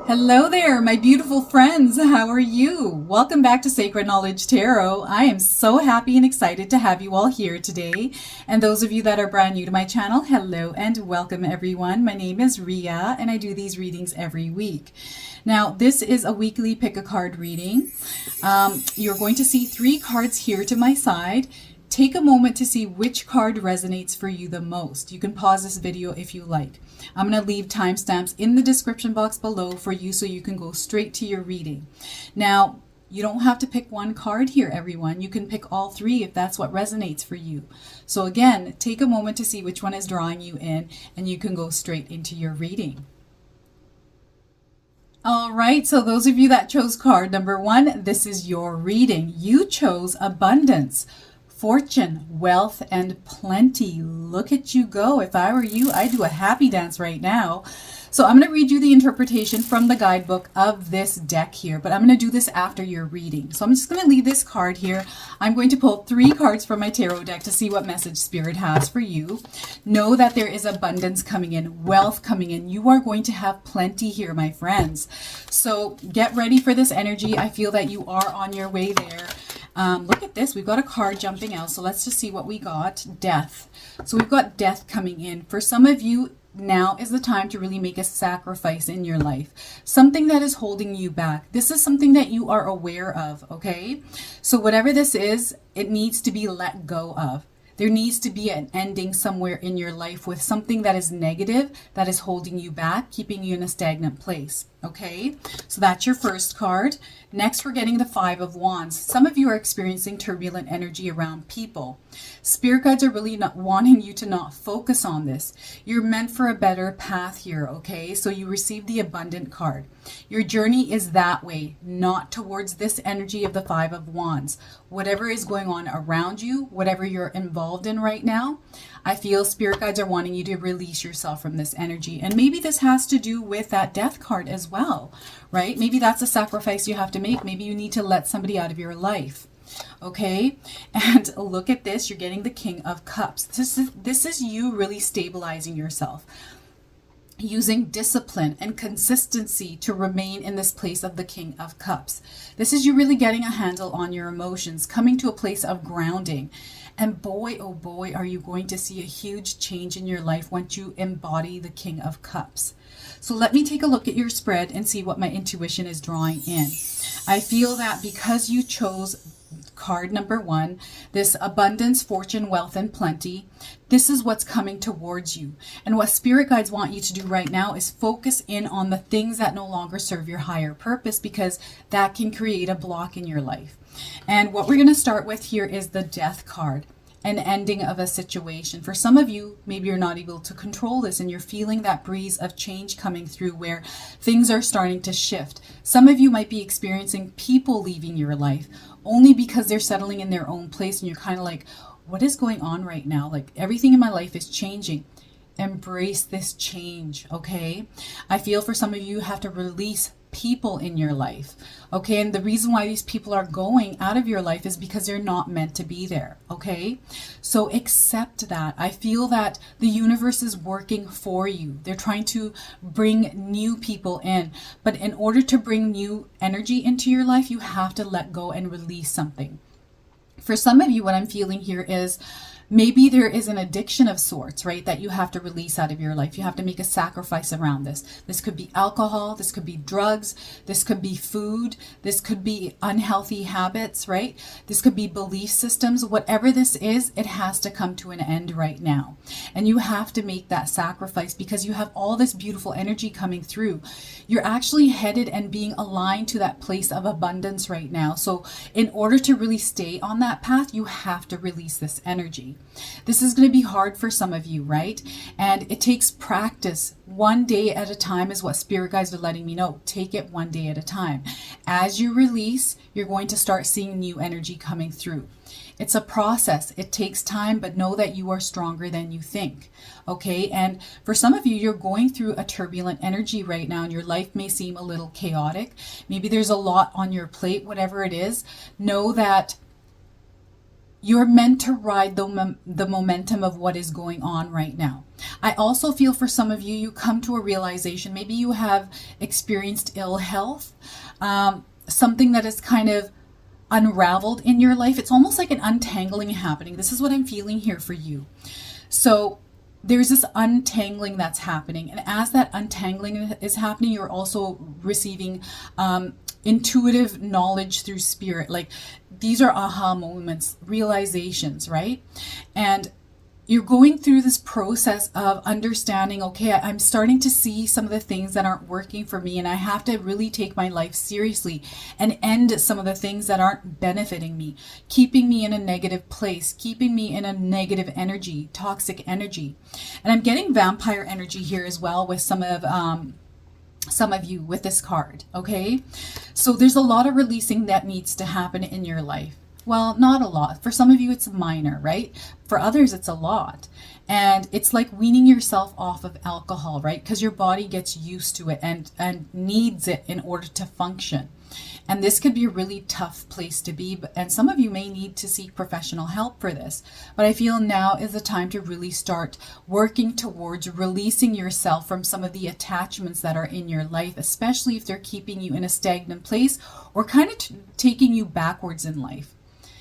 Hello there, my beautiful friends. How are you? Welcome back to Sacred Knowledge Tarot. I am so happy and excited to have you all here today. And those of you that are brand new to my channel, hello and welcome everyone. My name is Rhea and I do these readings every week. Now, this is a weekly pick a card reading. You're going to see 3 cards here to my side. Take a moment to see which card resonates for you the most. You can pause this video if you like. I'm going to leave timestamps in the description box below for you so you can go straight to your reading. Now, you don't have to pick one card here, everyone. You can pick all 3 if that's what resonates for you. So again, take a moment to see which one is drawing you in and you can go straight into your reading. All right, so those of you that chose card number 1, this is your reading. You chose abundance, fortune, wealth, and plenty. Look at you go. If I were you, I'd do a happy dance right now. So I'm going to read you the interpretation from the guidebook of this deck here, but I'm going to do this after your reading. So I'm just going to leave this card here. I'm going to pull 3 cards from my tarot deck to see what message Spirit has for you. Know that there is abundance coming in, wealth coming in. You are going to have plenty here, my friends. So get ready for this energy. I feel that you are on your way there. Look at this. We've got a card jumping out. So let's just see what we got. Death. So we've got death coming in. For some of you, now is the time to really make a sacrifice in your life. Something that is holding you back. This is something that you are aware of, okay? So whatever this is, it needs to be let go of. There needs to be an ending somewhere in your life with something that is negative, that is holding you back, keeping you in a stagnant place. Okay, so that's your first card. Next, we're getting the 5 of Wands. Some of you are experiencing turbulent energy around people. Spirit guides are really not wanting you to not focus on this. You're meant for a better path here, okay? So you received the abundant card. Your journey is that way, not towards this energy of the 5 of Wands. Whatever is going on around you, whatever you're involved in right now, I feel Spirit guides are wanting you to release yourself from this energy. And maybe this has to do with that death card as well, right? Maybe that's a sacrifice you have to make. Maybe you need to let somebody out of your life. Okay, and look at this. You're getting the King of Cups. This is you really stabilizing yourself, using discipline and consistency to remain in this place of the King of Cups. This is you really getting a handle on your emotions, coming to a place of grounding. And boy, oh boy, are you going to see a huge change in your life once you embody the King of Cups. So let me take a look at your spread and see what my intuition is drawing in. I feel that because you chose card number 1, this abundance, fortune, wealth, and plenty, this is what's coming towards you. And what Spirit guides want you to do right now is focus in on the things that no longer serve your higher purpose, because that can create a block in your life. And what we're going to start with here is the death card, an ending of a situation. For some of you, maybe you're not able to control this and you're feeling that breeze of change coming through where things are starting to shift. Some of you might be experiencing people leaving your life only because they're settling in their own place and you're kind of like, what is going on right now? Like, everything in my life is changing. Embrace this change, okay? I feel for some of you have to release people in your life, okay? And the reason why these people are going out of your life is because they're not meant to be there, okay? So accept that. I feel that the universe is working for you. They're trying to bring new people in, but in order to bring new energy into your life, you have to let go and release something. For some of you, what I'm feeling here is maybe there is an addiction of sorts, right, that you have to release out of your life. You have to make a sacrifice around this. This could be alcohol, this could be drugs, this could be food, this could be unhealthy habits, right? This could be belief systems. Whatever this is, it has to come to an end right now. And you have to make that sacrifice because you have all this beautiful energy coming through. You're actually headed and being aligned to that place of abundance right now. So in order to really stay on that path, you have to release this energy. This is going to be hard for some of you, right? And it takes practice. One day at a time is what Spirit guides are letting me know. Take it one day at a time. As you release, you're going to start seeing new energy coming through. It's a process. It takes time, but know that you are stronger than you think. Okay. And for some of you, you're going through a turbulent energy right now and your life may seem a little chaotic. Maybe there's a lot on your plate, whatever it is. Know that You're meant to ride the momentum of what is going on right now. I also feel for some of you, you come to a realization, maybe you have experienced ill health, something that is kind of unraveled in your life. It's almost like an untangling happening. This is what I'm feeling here for you. So there's this untangling that's happening. And as that untangling is happening, you're also receiving intuitive knowledge through spirit. Like these are aha moments, realizations, right? And you're going through this process of understanding, okay, I'm starting to see some of the things that aren't working for me, and I have to really take my life seriously and end some of the things that aren't benefiting me, keeping me in a negative place, keeping me in a negative energy, toxic energy. And I'm getting vampire energy here as well with some of you with this card, okay? So there's a lot of releasing that needs to happen in your life. Well, not a lot. For some of you, it's minor, right? For others, it's a lot. And it's like weaning yourself off of alcohol, right? Because your body gets used to it and needs it in order to function. And this could be a really tough place to be. And some of you may need to seek professional help for this. But I feel now is the time to really start working towards releasing yourself from some of the attachments that are in your life, especially if they're keeping you in a stagnant place or kind of taking you backwards in life.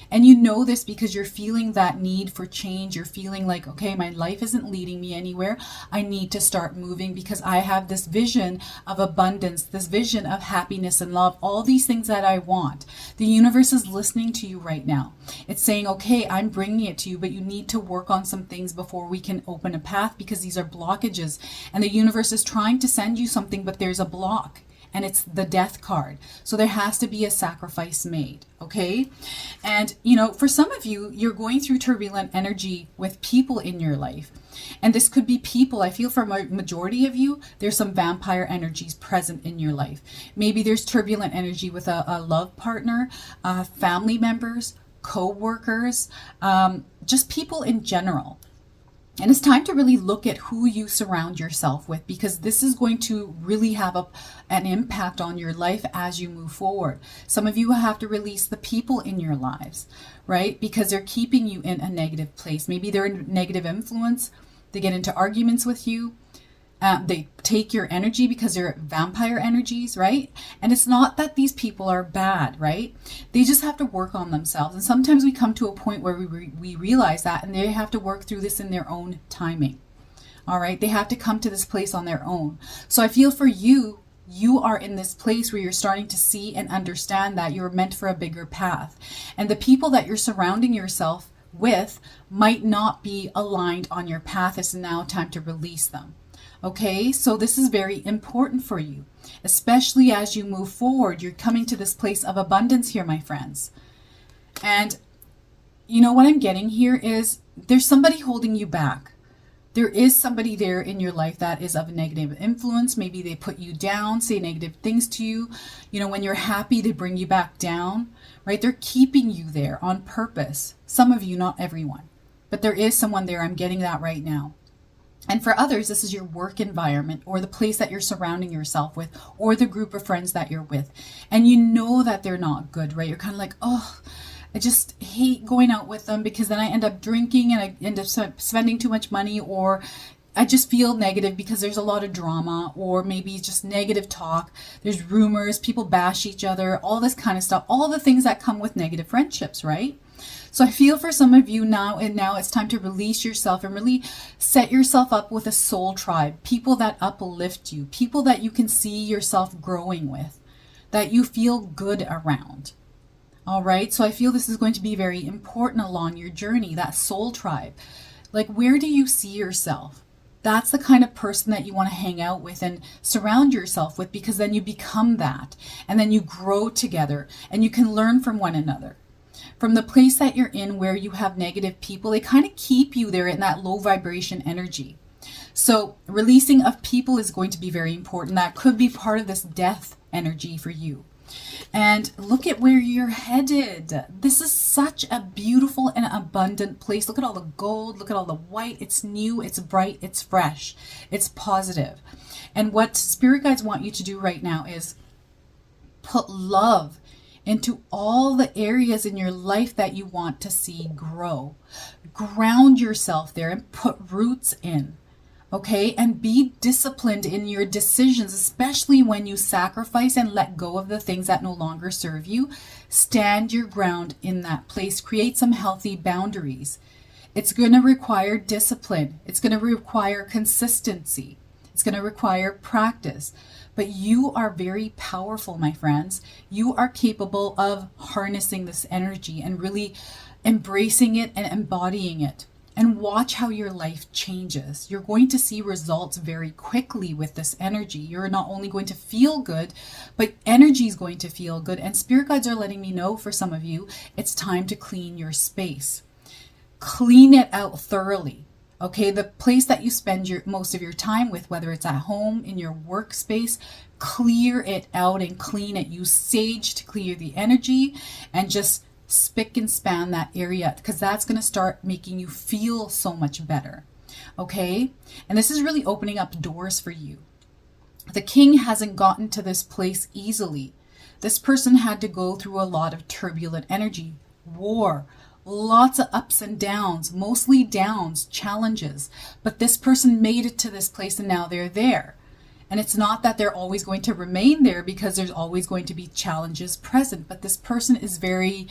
And you know this because you're feeling that need for change. You're feeling like, okay, my life isn't leading me anywhere. I need to start moving because I have this vision of abundance, this vision of happiness and love, all these things that I want. The universe is listening to you right now. It's saying, okay, I'm bringing it to you, but you need to work on some things before we can open a path because these are blockages. And the universe is trying to send you something, but there's a block. And it's the death card. So there has to be a sacrifice made, okay? And, you know, for some of you, you're going through turbulent energy with people in your life. And this could be people. I feel for a majority of you, there's some vampire energies present in your life. Maybe there's turbulent energy with a love partner, family members, co-workers, just people in general. And it's time to really look at who you surround yourself with because this is going to really have an impact on your life as you move forward. Some of you have to release the people in your lives, right? Because they're keeping you in a negative place. Maybe they're a negative influence. They get into arguments with you. They take your energy because they're vampire energies, right? And it's not that these people are bad, right? They just have to work on themselves. And sometimes we come to a point where we realize that and they have to work through this in their own timing. All right? They have to come to this place on their own. So I feel for you, you are in this place where you're starting to see and understand that you're meant for a bigger path. And the people that you're surrounding yourself with might not be aligned on your path. It's now time to release them. Okay, so this is very important for you, especially as you move forward. You're coming to this place of abundance here, my friends. And you know what I'm getting here is there's somebody holding you back. There is somebody there in your life that is of a negative influence. Maybe they put you down, say negative things to you. You know, when you're happy, they bring you back down, right? They're keeping you there on purpose. Some of you, not everyone, but there is someone there. I'm getting that right now. And for others, this is your work environment or the place that you're surrounding yourself with or the group of friends that you're with. And you know that they're not good, right? You're kind of like, oh, I just hate going out with them because then I end up drinking and I end up spending too much money, or I just feel negative because there's a lot of drama, or maybe just negative talk. There's rumors, people bash each other, all this kind of stuff, all the things that come with negative friendships, right? So I feel for some of you now, and now it's time to release yourself and really set yourself up with a soul tribe, people that uplift you, people that you can see yourself growing with, that you feel good around. All right. So I feel this is going to be very important along your journey, that soul tribe. Like, where do you see yourself? That's the kind of person that you want to hang out with and surround yourself with, because then you become that and then you grow together and you can learn from one another. From the place that you're in where you have negative people, they kind of keep you there in that low vibration energy. So releasing of people is going to be very important. That could be part of this death energy for you. And look at where you're headed. This is such a beautiful and abundant place. Look at all the gold. Look at all the white. It's new. It's bright. It's fresh. It's positive. And what spirit guides want you to do right now is put love into all the areas in your life that you want to see grow. Ground yourself there and put roots in. Okay, and be disciplined in your decisions, especially when you sacrifice and let go of the things that no longer serve you. Stand your ground in that place. Create some healthy boundaries. It's going to require discipline. It's going to require consistency. It's going to require practice. But you are very powerful, my friends. You are capable of harnessing this energy and really embracing it and embodying it. And watch how your life changes. You're going to see results very quickly with this energy. You're not only going to feel good, but energy is going to feel good. And spirit guides are letting me know, for some of you, it's time to clean your space. Clean it out thoroughly. Okay, the place that you spend most of your time with, whether it's at home, in your workspace, clear it out and clean it. Use sage to clear the energy and just spick and span that area, because that's going to start making you feel so much better. Okay, and this is really opening up doors for you. The king hasn't gotten to this place easily. This person had to go through a lot of turbulent energy, war, lots of ups and downs, mostly downs, challenges. But this person made it to this place and now they're there. And it's not that they're always going to remain there, because there's always going to be challenges present. But this person is very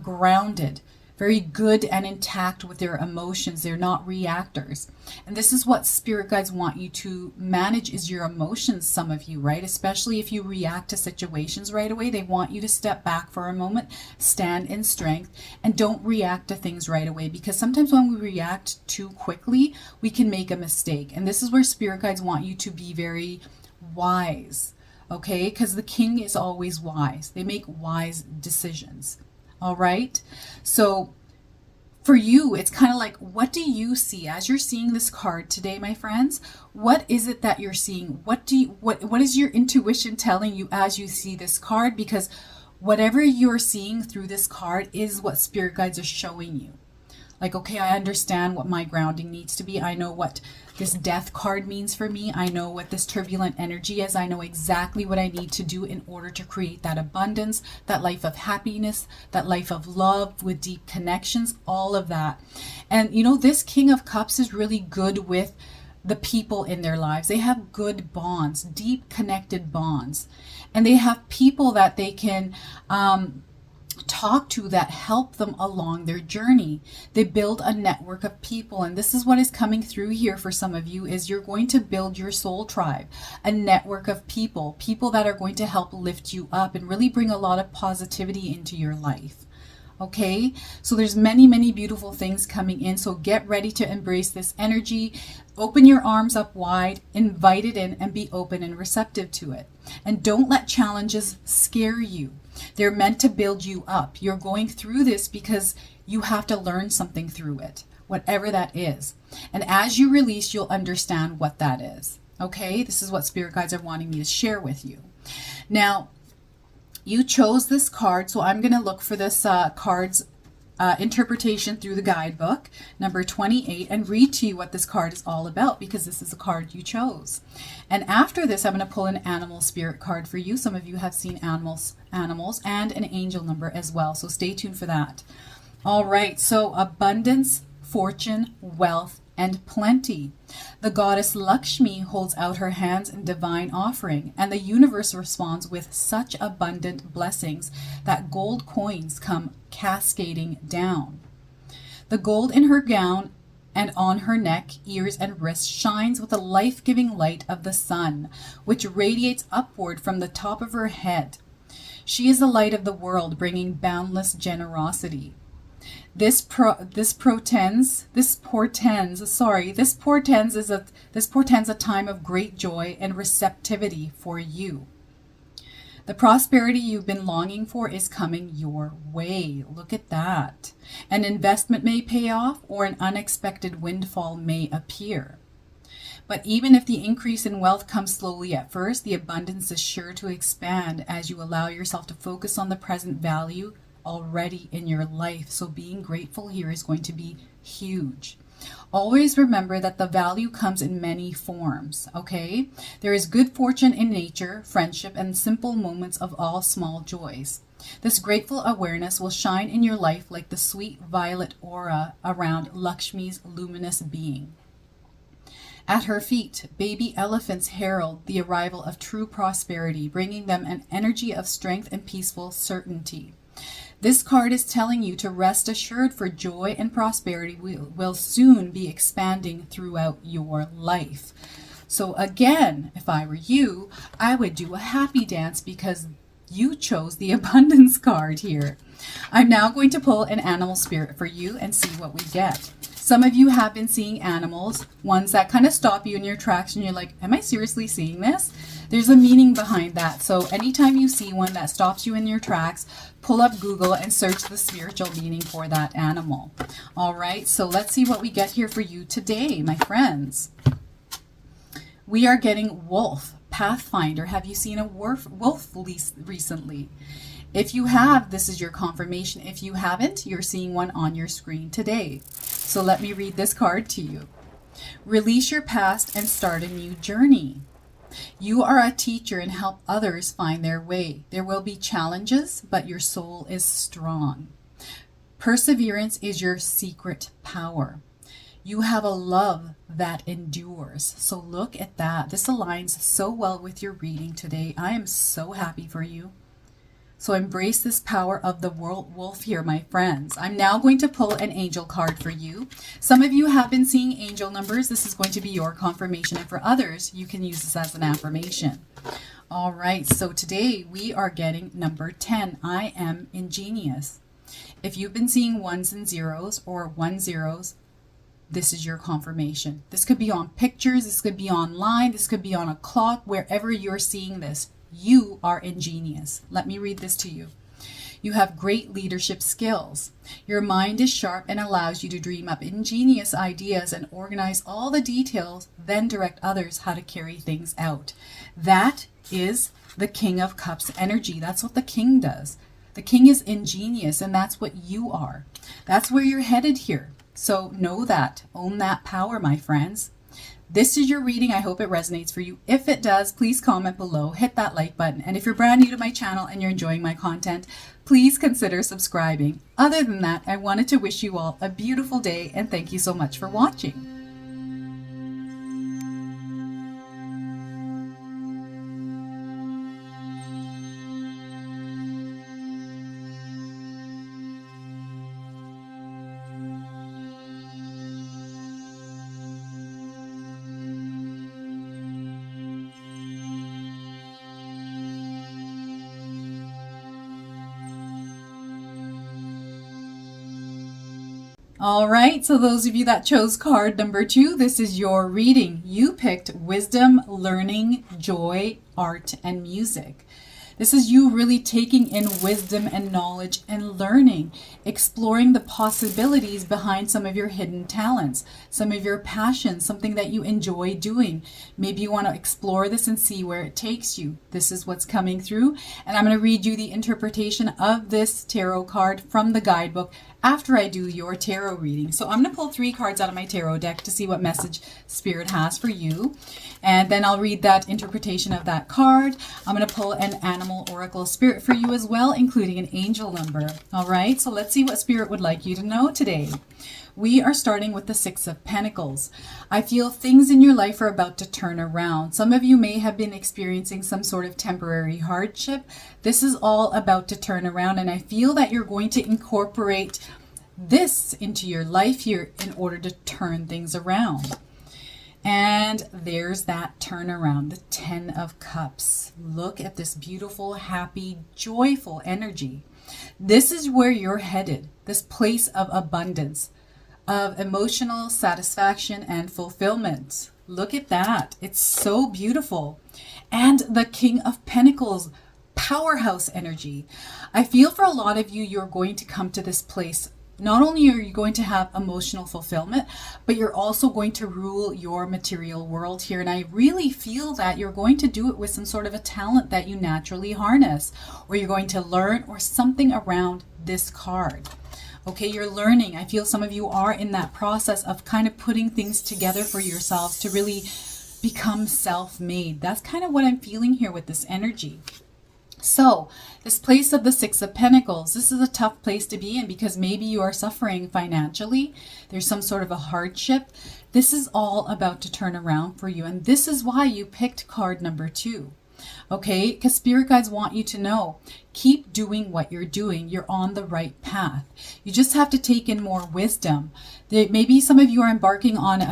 grounded, very good and intact with their emotions. They're not reactors. And this is what spirit guides want you to manage, is your emotions, some of you, right? Especially if you react to situations right away. They want you to step back for a moment, stand in strength, and don't react to things right away. Because sometimes when we react too quickly, we can make a mistake. And this is where spirit guides want you to be very wise, okay? Because the king is always wise. They make wise decisions. All right. So for you, it's kind of like, what do you see as you're seeing this card today, my friends? What is it that you're seeing? What is your intuition telling you as you see this card? Because whatever you're seeing through this card is what spirit guides are showing you. Like, okay, I understand what my grounding needs to be. I know what this death card means for me. I know what this turbulent energy is. I know exactly what I need to do in order to create that abundance, that life of happiness, that life of love with deep connections, all of that. And you know, this King of Cups is really good with the people in their lives. They have good bonds, deep connected bonds. And they have people that they can talk to that help them along their journey. They build a network of people, and this is what is coming through here for some of you, is you're going to build your soul tribe, a network of people that are going to help lift you up and really bring a lot of positivity into your life. Okay, so there's many beautiful things coming in, so get ready to embrace this energy. Open your arms up wide, invite it in, and be open and receptive to it. And don't let challenges scare you. They're meant to build you up. You're going through this because you have to learn something through it, whatever that is. And as you release, you'll understand what that is. Okay, this is what spirit guides are wanting me to share with you. Now, you chose this card, so I'm going to look for this card's interpretation through the guidebook, number 28, and read to you what this card is all about, because this is a card you chose. And after this, I'm going to pull an animal spirit card for you. Some of you have seen animals, and an angel number as well, so stay tuned for that. All right, so abundance, fortune, wealth, and plenty. The goddess Lakshmi holds out her hands in divine offering, and the universe responds with such abundant blessings that gold coins come cascading down. The gold in her gown and on her neck, ears, and wrists shines with the life-giving light of the sun, which radiates upward from the top of her head. She is the light of the world, bringing boundless generosity. This portends a time of great joy and receptivity for you. The prosperity you've been longing for is coming your way. Look at that. An investment may pay off, or an unexpected windfall may appear. But even if the increase in wealth comes slowly at first, the abundance is sure to expand as you allow yourself to focus on the present value already in your life. So being grateful here is going to be huge. Always remember that the value comes in many forms, okay? There is good fortune in nature, friendship, and simple moments of all small joys. This grateful awareness will shine in your life like the sweet violet aura around Lakshmi's luminous being. At her feet, baby elephants herald the arrival of true prosperity, bringing them an energy of strength and peaceful certainty. This card is telling you to rest assured, for joy and prosperity will soon be expanding throughout your life. So again, if I were you, I would do a happy dance because you chose the abundance card here. I'm now going to pull an animal spirit for you and see what we get. Some of you have been seeing animals, ones that kind of stop you in your tracks and you're like, am I seriously seeing this? There's a meaning behind that. So anytime you see one that stops you in your tracks, pull up Google and search the spiritual meaning for that animal. All right, so let's see what we get here for you today, my friends. We are getting wolf, pathfinder. Have you seen a wolf recently? If you have, this is your confirmation. If you haven't, you're seeing one on your screen today. So let me read this card to you. Release your past and start a new journey. You are a teacher and help others find their way. There will be challenges, but your soul is strong. Perseverance is your secret power. You have a love that endures. So look at that. This aligns so well with your reading today. I am so happy for you. So embrace this power of the wolf here, my friends. I'm now going to pull an angel card for you. Some of you have been seeing angel numbers. This is going to be your confirmation. And for others, you can use this as an affirmation. All right, so today we are getting number 10. I am ingenious. If you've been seeing ones and zeros or 10s, this is your confirmation. This could be on pictures. This could be online. This could be on a clock, wherever you're seeing this. You are ingenious. Let me read this to you. You have great leadership skills. Your mind is sharp and allows you to dream up ingenious ideas and organize all the details, then direct others how to carry things out. That is the King of Cups energy. That's what the king does. The king is ingenious, and that's what you are. That's where you're headed here. So know that. Own that power, my friends. This is your reading. I hope it resonates for you. If it does, please comment below, hit that like button. And if you're brand new to my channel and you're enjoying my content, please consider subscribing. Other than that, I wanted to wish you all a beautiful day and thank you so much for watching. All right, so those of you that chose card number 2, this is your reading. You picked wisdom, learning, joy, art, and music. This is you really taking in wisdom and knowledge and learning, exploring the possibilities behind some of your hidden talents, some of your passions, something that you enjoy doing. Maybe you want to explore this and see where it takes you. This is what's coming through. And I'm going to read you the interpretation of this tarot card from the guidebook after I do your tarot reading. So I'm going to pull 3 cards out of my tarot deck to see what message Spirit has for you. And then I'll read that interpretation of that card. I'm going to pull an animal oracle spirit for you as well, including an angel number. All right, so let's see what Spirit would like you to know today. We are starting with the 6 of Pentacles. I feel things in your life are about to turn around. Some of you may have been experiencing some sort of temporary hardship. This is all about to turn around, and I feel that you're going to incorporate this into your life here in order to turn things around. And there's that turnaround, the 10 of Cups. Look at this beautiful, happy, joyful energy. This is where you're headed, this place of abundance, of emotional satisfaction and fulfillment. Look at that. It's so beautiful. And the King of Pentacles, powerhouse energy. I feel for a lot of you, you're going to come to this place. Not only are you going to have emotional fulfillment, but you're also going to rule your material world here. And I really feel that you're going to do it with some sort of a talent that you naturally harness, or you're going to learn, or something around this card. Okay, you're learning. I feel some of you are in that process of kind of putting things together for yourselves to really become self-made. That's kind of what I'm feeling here with this energy. So, this place of the Six of Pentacles, this is a tough place to be in because maybe you are suffering financially. There's some sort of a hardship. This is all about to turn around for you. And this is why you picked card number 2. Okay, because spirit guides want you to know, keep doing what you're doing. You're on the right path. You just have to take in more wisdom. Maybe some of you are embarking on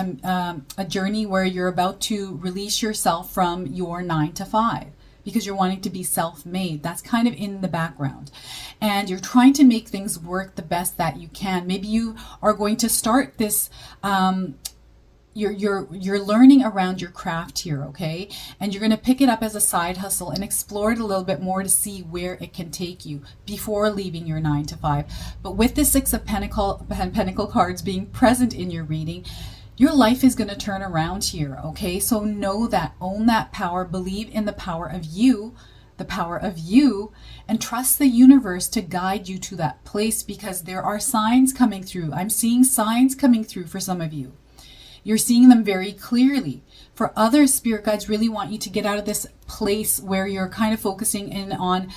a journey where you're about to release yourself from your 9 to 5 because you're wanting to be self-made. That's kind of in the background. And you're trying to make things work the best that you can. Maybe you are going to start this you're learning around your craft here, okay? And you're going to pick it up as a side hustle and explore it a little bit more to see where it can take you before leaving your 9 to 5. But with the Six of Pentacle cards being present in your reading, your life is going to turn around here, okay? So know that, own that power, believe in the power of you, and trust the universe to guide you to that place because there are signs coming through. I'm seeing signs coming through for some of you. You're seeing them very clearly. For others, spirit guides really want you to get out of this place where you're kind of focusing in on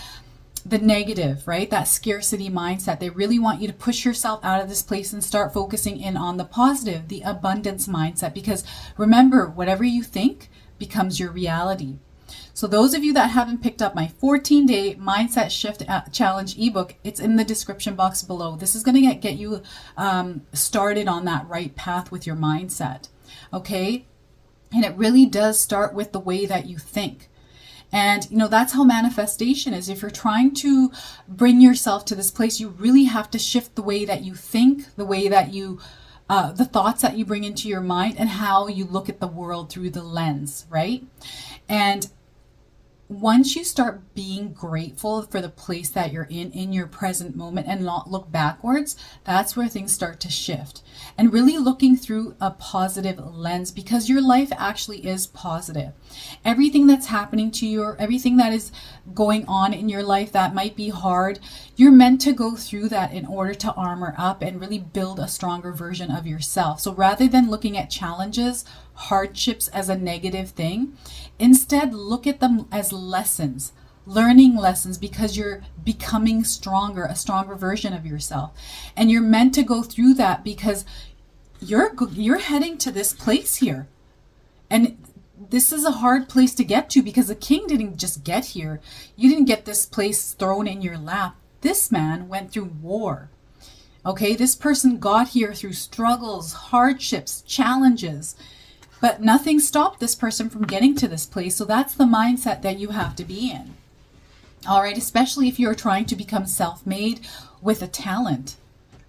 the negative, right? That scarcity mindset. They really want you to push yourself out of this place and start focusing in on the positive, the abundance mindset. Because remember, whatever you think becomes your reality. So those of you that haven't picked up my 14-day Mindset Shift Challenge ebook, it's in the description box below. This is going to get you started on that right path with your mindset, okay? And it really does start with the way that you think. And, you know, that's how manifestation is. If you're trying to bring yourself to this place, you really have to shift the way that you think, the way that you the thoughts that you bring into your mind, and how you look at the world through the lens, right? And once you start being grateful for the place that you're in your present moment and not look backwards, that's where things start to shift. And really looking through a positive lens, because your life actually is positive. Everything that's happening to you, or everything that is going on in your life that might be hard, you're meant to go through that in order to armor up and really build a stronger version of yourself. So rather than looking at challenges, hardships as a negative thing, instead look at them as lessons, learning lessons, because you're becoming stronger, a stronger version of yourself. And you're meant to go through that because you're heading to this place here. And this is a hard place to get to because the king didn't just get here. You didn't get this place thrown in your lap. This man went through war. Okay, this person got here through struggles, hardships, challenges. But nothing stopped this person from getting to this place. So that's the mindset that you have to be in. All right, especially if you're trying to become self-made with a talent,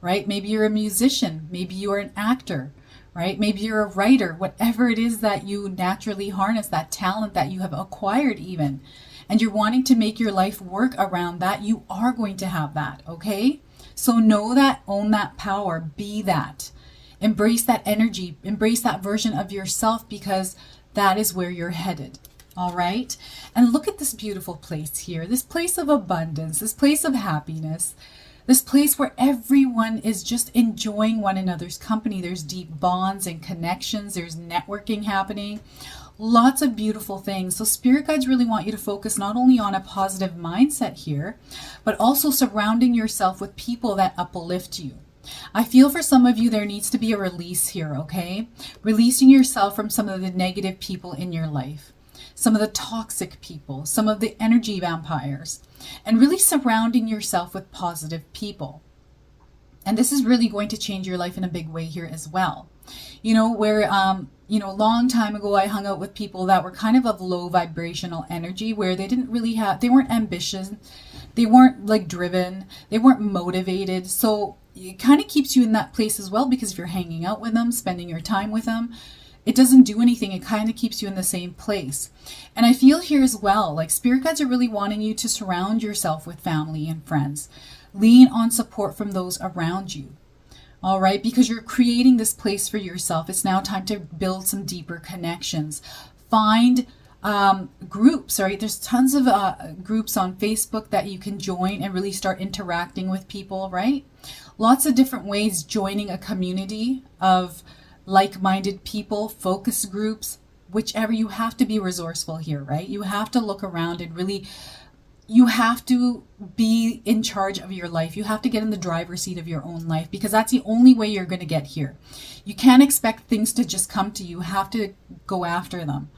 right? Maybe you're a musician. Maybe you are an actor, right? Maybe you're a writer, whatever it is that you naturally harness, that talent that you have acquired even, and you're wanting to make your life work around that, you are going to have that, okay? So know that, own that power, be that. Embrace that energy, embrace that version of yourself, because that is where you're headed. All right. And look at this beautiful place here, this place of abundance, this place of happiness, this place where everyone is just enjoying one another's company. There's deep bonds and connections. There's networking happening. Lots of beautiful things. So spirit guides really want you to focus not only on a positive mindset here, but also surrounding yourself with people that uplift you. I feel for some of you there needs to be a release here, okay? Releasing yourself from some of the negative people in your life, some of the toxic people, some of the energy vampires, and really surrounding yourself with positive people. And this is really going to change your life in a big way here as well. You know, where, a long time ago, I hung out with people that were kind of low vibrational energy, where they weren't ambitious, they weren't like driven, they weren't motivated. So it kind of keeps you in that place as well, because if you're hanging out with them, spending your time with them, it doesn't do anything. It kind of keeps you in the same place. And I feel here as well, like spirit guides are really wanting you to surround yourself with family and friends. Lean on support from those around you. All right, because you're creating this place for yourself. It's now time to build some deeper connections. Find groups, right? There's tons of groups on Facebook that you can join and really start interacting with people, right? Lots of different ways, joining a community of like-minded people, focus groups, whichever. You have to be resourceful here, right? You have to look around and really you have to be in charge of your life. You have to get in the driver's seat of your own life, because that's the only way you're going to get here. You can't expect things to just come to you. You have to go after them.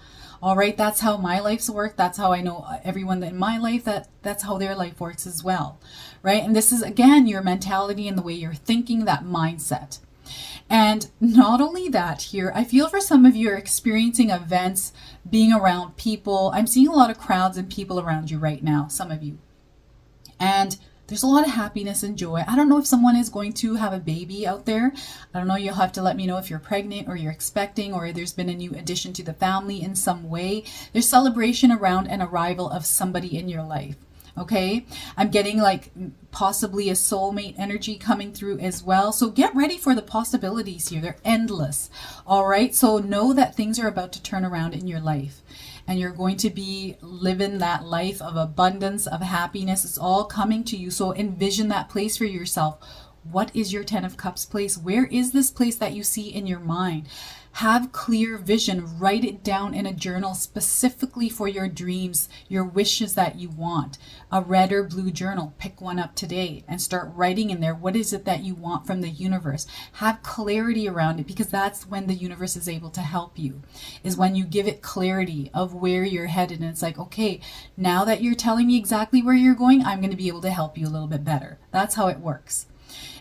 All right, that's how my life's worked. That's how I know everyone in my life, that's how their life works as well. Right? And this is, again, your mentality and the way you're thinking, that mindset. And not only that, here, I feel for some of you are experiencing events, being around people. I'm seeing a lot of crowds and people around you right now, some of you. And there's a lot of happiness and joy. I don't know if someone is going to have a baby out there. I don't know. You'll have to let me know if you're pregnant or you're expecting, or there's been a new addition to the family in some way. There's celebration around an arrival of somebody in your life. Okay, I'm getting like possibly a soulmate energy coming through as well. So get ready for the possibilities here. They're endless. All right, so know that things are about to turn around in your life, and you're going to be living that life of abundance, of happiness. It's all coming to you. So envision that place for yourself. What is your 10 of Cups place? Where is this place that you see in your mind? Have clear vision. Write it down in a journal specifically for your dreams, your wishes that you want. A red or blue journal. Pick one up today and start writing in there. What is it that you want from the universe? Have clarity around it, because that's when the universe is able to help you, is when you give it clarity of where you're headed. And it's like, okay, now that you're telling me exactly where you're going, I'm going to be able to help you a little bit better. That's how it works.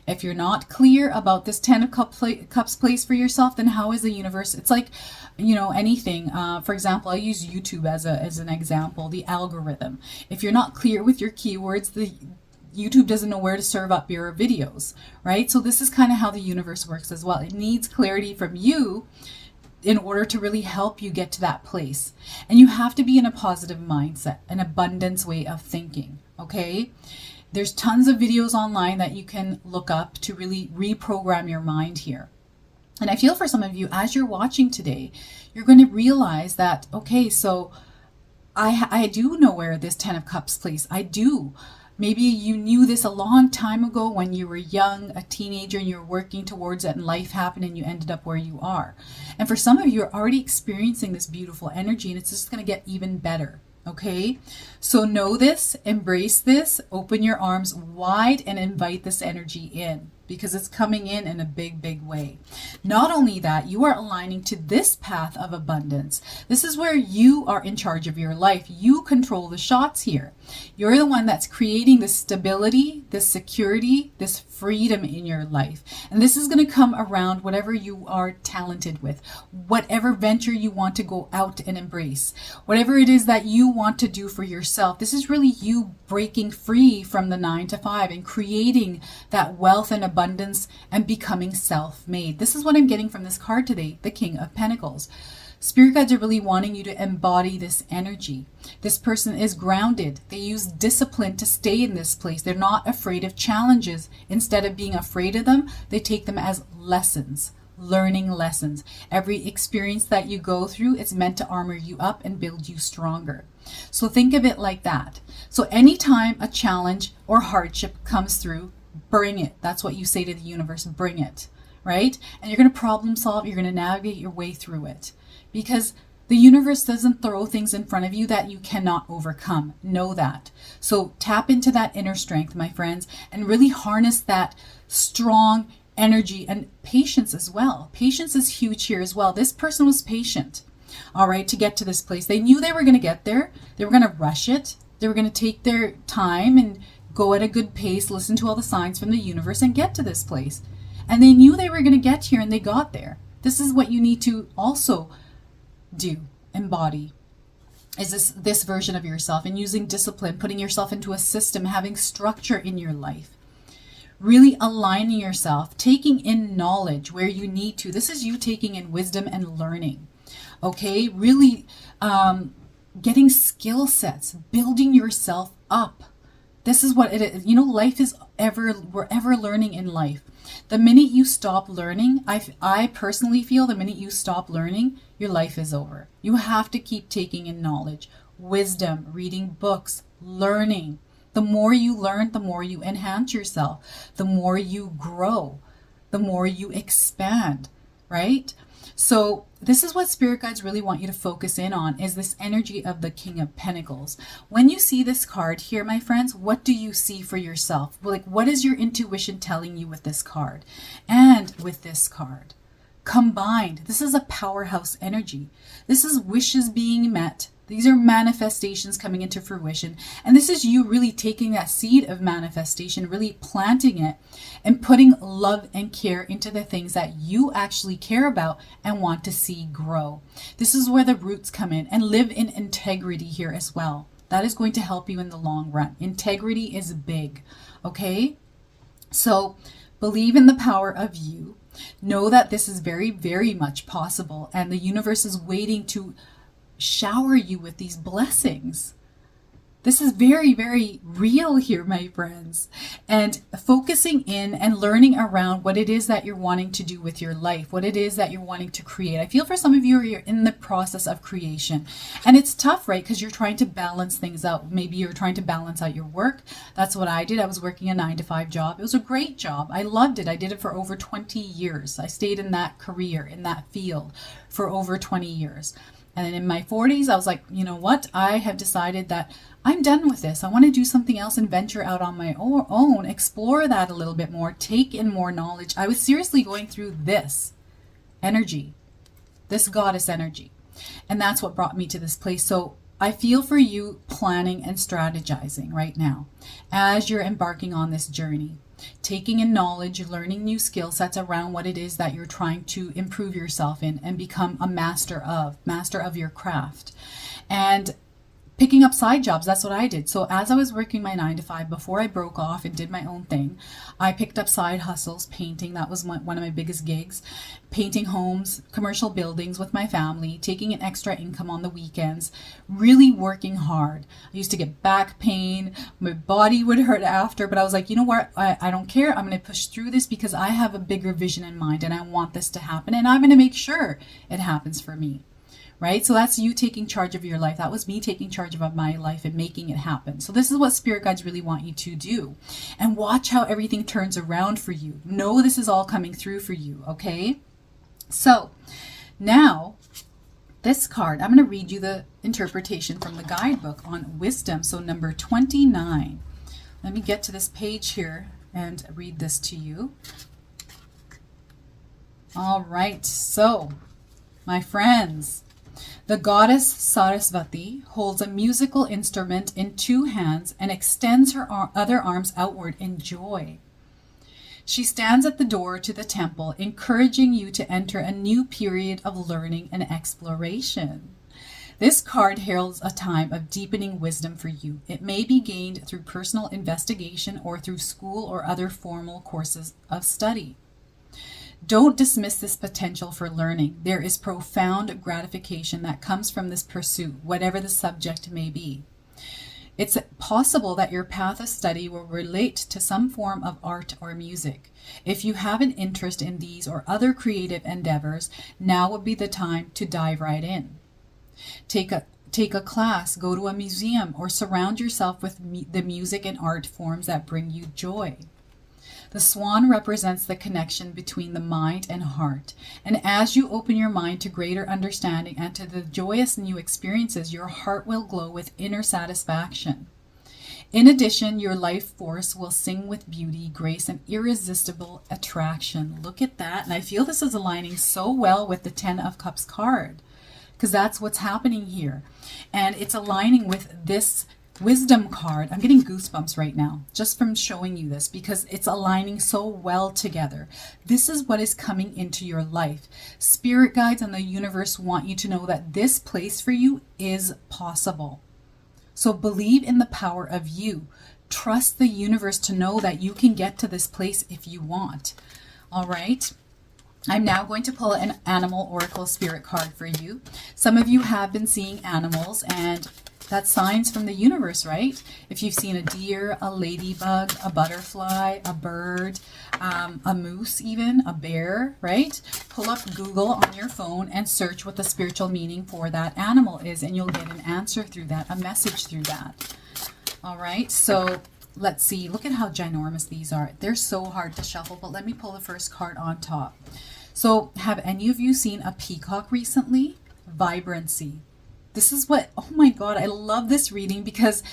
If you're not clear about this 10 of Cups place for yourself, then how is the universe? It's like, anything. For example, I use YouTube as an example, the algorithm. If you're not clear with your keywords, the YouTube doesn't know where to serve up your videos, right? So this is kind of how the universe works as well. It needs clarity from you in order to really help you get to that place. And you have to be in a positive mindset, an abundance way of thinking, okay? There's tons of videos online that you can look up to really reprogram your mind here. And I feel for some of you, as you're watching today, you're going to realize that, okay, so I do know where this 10 of Cups place. I do. Maybe you knew this a long time ago when you were young, a teenager, and you're working towards it, and life happened and you ended up where you are. And for some of you, you're already experiencing this beautiful energy, and it's just going to get even better. Okay, so know this, embrace this, open your arms wide and invite this energy in, because it's coming in a big, big way. Not only that, you are aligning to this path of abundance. This is where you are in charge of your life. You control the shots here. You're the one that's creating this stability, this security, this freedom in your life. And this is going to come around whatever you are talented with, whatever venture you want to go out and embrace, whatever it is that you want to do for yourself. This is really you breaking free from the 9 to 5 and creating that wealth and abundance and becoming self-made. This is what I'm getting from this card today, the King of Pentacles. Spirit guides are really wanting you to embody this energy. This person is grounded. They use discipline to stay in this place. They're not afraid of challenges. Instead of being afraid of them, they take them as lessons, learning lessons. Every experience that you go through is meant to armor you up and build you stronger. So think of it like that. So anytime a challenge or hardship comes through, bring it. That's what you say to the universe, bring it, right? And you're going to problem solve. You're going to navigate your way through it, because the universe doesn't throw things in front of you that you cannot overcome. Know that. So tap into that inner strength, my friends, and really harness that strong energy and patience as well. Patience is huge here as well. This person was patient, all right, to get to this place. They knew they were going to get there. They were going to rush it. They were going to take their time and go at a good pace, listen to all the signs from the universe, and get to this place. And they knew they were going to get here, and they got there. This is what you need to also do, embody, is this version of yourself, and using discipline, putting yourself into a system, having structure in your life, really aligning yourself, taking in knowledge where you need to. This is you taking in wisdom and learning, okay? Really getting skill sets, building yourself up. This is what it is. Life is we're ever learning in life. The minute you stop learning, I personally feel the minute you stop learning, your life is over. You have to keep taking in knowledge, wisdom, reading books, learning. The more you learn, the more you enhance yourself, the more you grow, the more you expand, right? So this is what spirit guides really want you to focus in on, is this energy of the King of Pentacles. When you see this card here, my friends, what do you see for yourself? Like, what is your intuition telling you with this card and with this card? Combined, this is a powerhouse energy. This is wishes being met. These are manifestations coming into fruition. And this is you really taking that seed of manifestation, really planting it and putting love and care into the things that you actually care about and want to see grow. This is where the roots come in, and live in integrity here as well. That is going to help you in the long run. Integrity is big, okay? So believe in the power of you. Know that this is very, very much possible, and the universe is waiting to shower you with these blessings. This is very, very real here, my friends. And focusing in and learning around what it is that you're wanting to do with your life, what it is that you're wanting to create. I feel for some of you, you're in the process of creation. And it's tough, right? Because you're trying to balance things out. Maybe you're trying to balance out your work. That's what I did. I was working a 9-to-5 job. It was a great job. I loved it. I did it for over 20 years. I stayed in that career, in that field for over 20 years. And then in my 40s, I was like, you know what? I have decided that I'm done with this. I want to do something else and venture out on my own, explore that a little bit more, take in more knowledge. I was seriously going through this energy, this goddess energy. And that's what brought me to this place. So I feel for you planning and strategizing right now as you're embarking on this journey. Taking in knowledge, learning new skill sets around what it is that you're trying to improve yourself in and become a master of your craft. And picking up side jobs, that's what I did. So as I was working my 9-to-5, before I broke off and did my own thing, I picked up side hustles, painting. That was one of my biggest gigs. Painting homes, commercial buildings with my family, taking an extra income on the weekends, really working hard. I used to get back pain. My body would hurt after, but I was like, you know what? I don't care. I'm going to push through this because I have a bigger vision in mind and I want this to happen. And I'm going to make sure it happens for me. Right? So that's you taking charge of your life. That was me taking charge of my life and making it happen. So this is what spirit guides really want you to do. And watch how everything turns around for you. Know this is all coming through for you, okay? So now this card, I'm going to read you the interpretation from the guidebook on wisdom. So number 29. Let me get to this page here and read this to you. All right. So my friends, the goddess Sarasvati holds a musical instrument in 2 hands and extends her other arms outward in joy. She stands at the door to the temple, encouraging you to enter a new period of learning and exploration. This card heralds a time of deepening wisdom for you. It may be gained through personal investigation or through school or other formal courses of study. Don't dismiss this potential for learning. There is profound gratification that comes from this pursuit, whatever the subject may be. It's possible that your path of study will relate to some form of art or music. If you have an interest in these or other creative endeavors, now would be the time to dive right in. Take a class, go to a museum, or surround yourself with the music and art forms that bring you joy. The swan represents the connection between the mind and heart. And as you open your mind to greater understanding and to the joyous new experiences, your heart will glow with inner satisfaction. In addition, your life force will sing with beauty, grace, and irresistible attraction. Look at that. And I feel this is aligning so well with the 10 of Cups card, because that's what's happening here. And it's aligning with this wisdom card. I'm getting goosebumps right now just from showing you this, because it's aligning so well together. This is what is coming into your life. Spirit guides and the universe want you to know that this place for you is possible. So believe in the power of you. Trust the universe to know that you can get to this place if you want. All right. I'm now going to pull an animal oracle spirit card for you. Some of you have been seeing animals, and that's signs from the universe, right? If you've seen a deer, a ladybug, a butterfly, a bird, a moose even, a bear, right? Pull up Google on your phone and search what the spiritual meaning for that animal is, and you'll get an answer through that, a message through that. All right, so let's see. Look at how ginormous these are. They're so hard to shuffle, but let me pull the first card on top. So have any of you seen a peacock recently? Vibrancy. This is what, oh my God, I love this reading because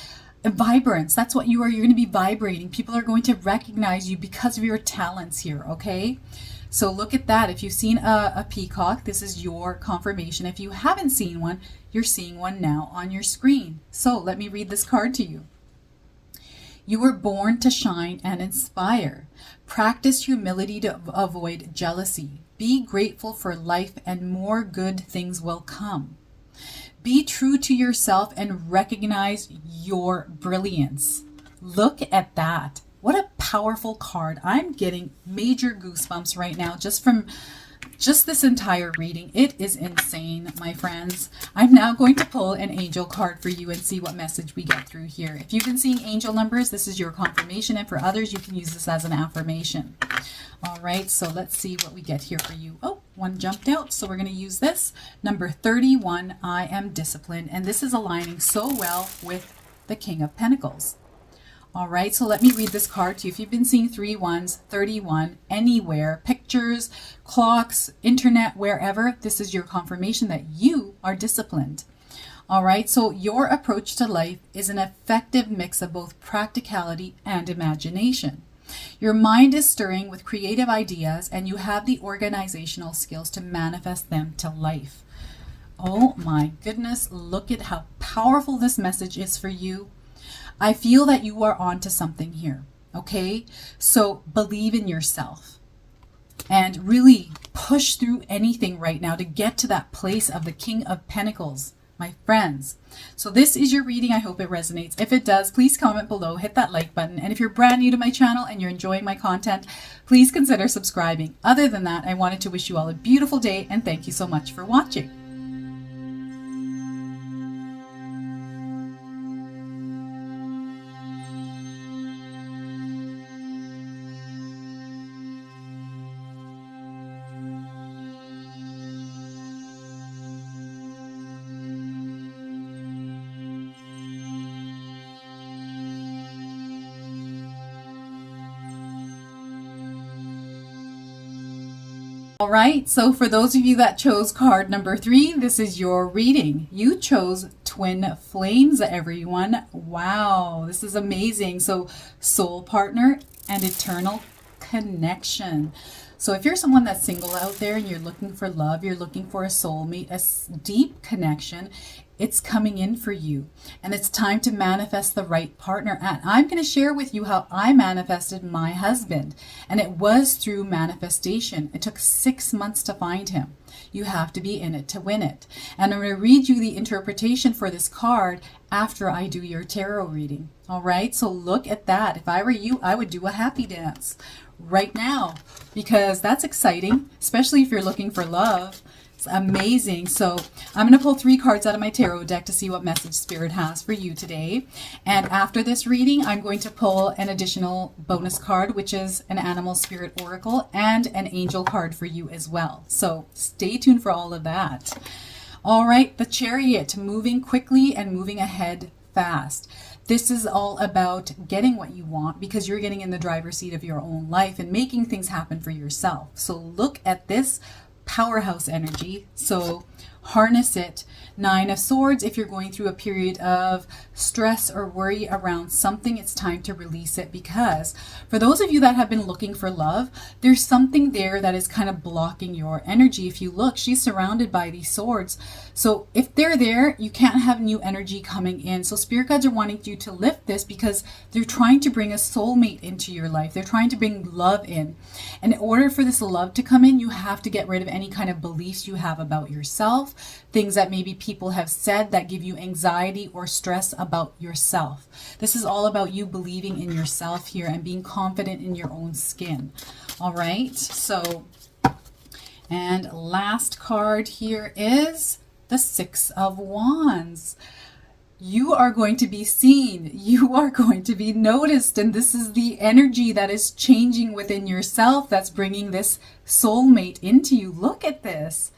vibrance, that's what you are. You're going to be vibrating. People are going to recognize you because of your talents here, okay? So look at that. If you've seen a peacock, this is your confirmation. If you haven't seen one, you're seeing one now on your screen. So let me read this card to you. You were born to shine and inspire. Practice humility to avoid jealousy. Be grateful for life and more good things will come. Be true to yourself and recognize your brilliance. Look at that. What a powerful card. I'm getting major goosebumps right now just from this entire reading. It is insane, my friends. I'm now going to pull an angel card for you and see what message we get through here. If you've been seeing angel numbers, this is your confirmation, and for others, you can use this as an affirmation. All right, so let's see what we get here for you. Oh, one jumped out, so we're going to use this. Number 31, I am disciplined, and this is aligning so well with the King of Pentacles. All right, so let me read this card to you. If you've been seeing 3 1s, 31, anywhere, pictures, clocks, internet, wherever, this is your confirmation that you are disciplined. All right, so your approach to life is an effective mix of both practicality and imagination. Your mind is stirring with creative ideas, and you have the organizational skills to manifest them to life. Oh my goodness, look at how powerful this message is for you. I feel that you are onto something here, okay? So believe in yourself and really push through anything right now to get to that place of the King of Pentacles, my friends. So this is your reading. I hope it resonates. If it does, please comment below, hit that like button. And if you're brand new to my channel and you're enjoying my content, please consider subscribing. Other than that, I wanted to wish you all a beautiful day and thank you so much for watching. All right, so for those of you that chose card number 3, this is your reading. You chose twin flames, everyone. Wow, this is amazing. So soul partner and eternal connection. So if you're someone that's single out there and you're looking for love, you're looking for a soulmate, a deep connection, it's coming in for you. And it's time to manifest the right partner. And I'm going to share with you how I manifested my husband. And it was through manifestation. It took 6 months to find him. You have to be in it to win it. And I'm going to read you the interpretation for this card after I do your tarot reading. All right, so look at that. If I were you, I would do a happy dance right now because that's exciting, especially if you're looking for love. It's amazing. So I'm going to pull 3 cards out of my tarot deck to see what message Spirit has for you today. And after this reading, I'm going to pull an additional bonus card, which is an animal spirit oracle and an angel card for you as well. So stay tuned for all of that. All right, the Chariot, moving quickly and moving ahead fast. This is all about getting what you want because you're getting in the driver's seat of your own life and making things happen for yourself. So look at this powerhouse energy. So harness it. 9 of Swords. If you're going through a period of stress or worry around something, it's time to release it, because for those of you that have been looking for love, there's something there that is kind of blocking your energy. If you look, she's surrounded by these swords. So if they're there, you can't have new energy coming in. So spirit guides are wanting you to lift this because they're trying to bring a soulmate into your life. They're trying to bring love in. And in order for this love to come in, you have to get rid of any kind of beliefs you have about yourself, things that maybe people have said that give you anxiety or stress about yourself. This is all about you believing in yourself here and being confident in your own skin. All right, so, and last card here is the 6 of Wands. You are going to be seen. You are going to be noticed. And this is the energy that is changing within yourself that's bringing this soulmate into you. Look at this.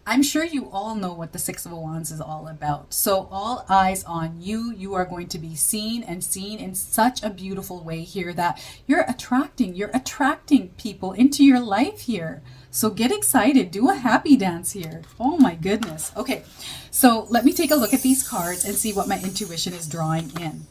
I'm sure you all know what the 6 of Wands is all about. So all eyes on you. You are going to be seen and seen in such a beautiful way here that you're attracting people into your life here. So get excited. Do a happy dance here. Oh my goodness. Okay, so let me take a look at these cards and see what my intuition is drawing in.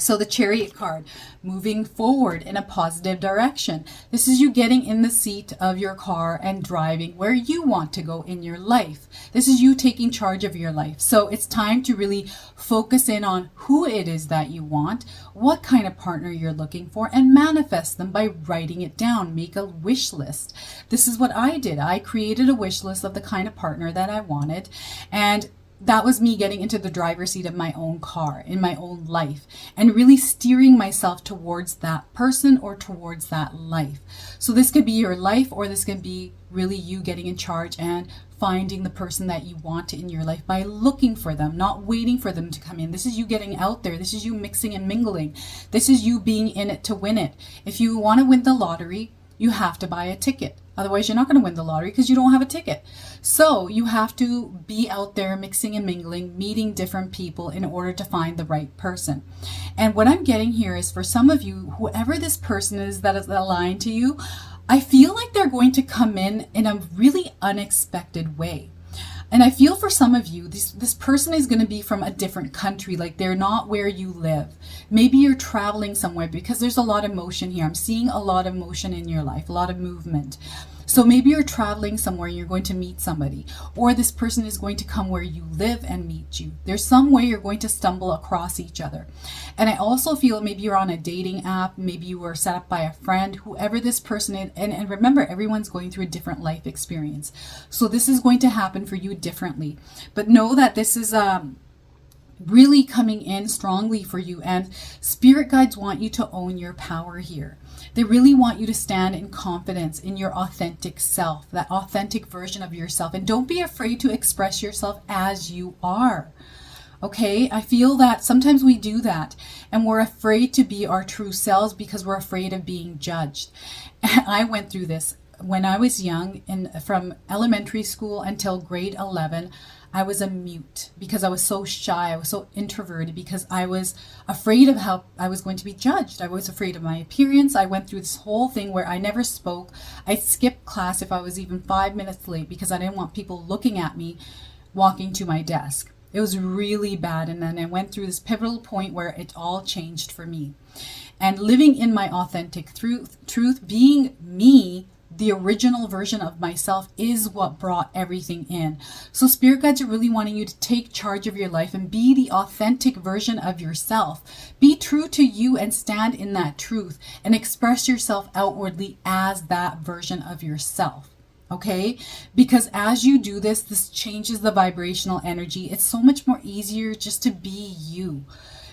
So the Chariot card, moving forward in a positive direction. This is you getting in the seat of your car and driving where you want to go in your life. This is you taking charge of your life. So it's time to really focus in on who it is that you want, what kind of partner you're looking for, and manifest them by writing it down. Make a wish list. This is what I did. I created a wish list of the kind of partner that I wanted, and that was me getting into the driver's seat of my own car, in my own life, and really steering myself towards that person or towards that life. So this could be your life, or this can be really you getting in charge and finding the person that you want in your life by looking for them, not waiting for them to come in. This is you getting out there. This is you mixing and mingling. This is you being in it to win it. If you want to win the lottery, you have to buy a ticket. Otherwise, you're not going to win the lottery because you don't have a ticket. So you have to be out there mixing and mingling, meeting different people in order to find the right person. And what I'm getting here is, for some of you, whoever this person is that is aligned to you, I feel like they're going to come in a really unexpected way. And I feel for some of you, this person is going to be from a different country, like they're not where you live. Maybe you're traveling somewhere, because there's a lot of motion here. I'm seeing a lot of motion in your life, a lot of movement. So maybe you're traveling somewhere and you're going to meet somebody, or this person is going to come where you live and meet you. There's some way you're going to stumble across each other. And I also feel maybe you're on a dating app, maybe you were set up by a friend, whoever this person is. And remember, everyone's going through a different life experience. So this is going to happen for you differently. But know that this is really coming in strongly for you, and spirit guides want you to own your power here. They really want you to stand in confidence in your authentic self, that authentic version of yourself, and don't be afraid to express yourself as you are. Okay, I feel that sometimes we do that and we're afraid to be our true selves because we're afraid of being judged. I went through this when I was young, from elementary school until grade 11. I was a mute because I was so shy. I was so introverted because I was afraid of how I was going to be judged. I was afraid of my appearance. I went through this whole thing where I never spoke. I skipped class if I was even 5 minutes late because I didn't want people looking at me walking to my desk. It was really bad. And then I went through this pivotal point where it all changed for me. And living in my authentic truth, being me, the original version of myself, is what brought everything in. So spirit guides are really wanting you to take charge of your life and be the authentic version of yourself. Be true to you and stand in that truth and express yourself outwardly as that version of yourself. Okay? Because as you do this, this changes the vibrational energy. It's so much more easier just to be you.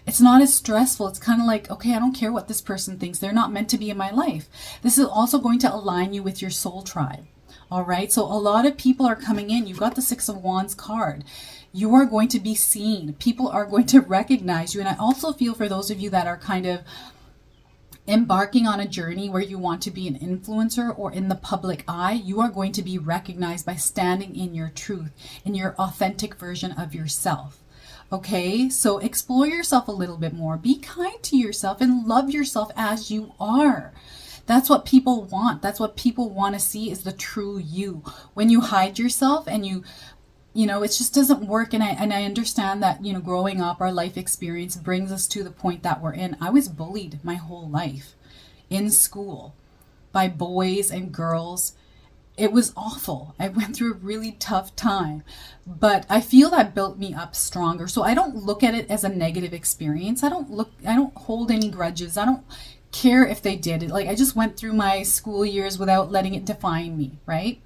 It's not as stressful. It's kind of like, okay, I don't care what this person thinks. They're not meant to be in my life. This is also going to align you with your soul tribe. All right. So a lot of people are coming in. You've got the 6 of Wands card. You are going to be seen. People are going to recognize you. And I also feel for those of you that are kind of embarking on a journey where you want to be an influencer or in the public eye, you are going to be recognized by standing in your truth, in your authentic version of yourself. Okay, so explore yourself a little bit more. Be kind to yourself and love yourself as you are. That's what people want. That's what people want to see, is the true you. When you hide yourself and you know, it just doesn't work. And I understand that, you know, growing up, our life experience brings us to the point that we're in. I was bullied my whole life in school by boys and girls. It was awful. I went through a really tough time, but I feel that built me up stronger. So I don't look at it as a negative experience. I don't hold any grudges. I don't care if they did it. Like, I just went through my school years without letting it define me, right?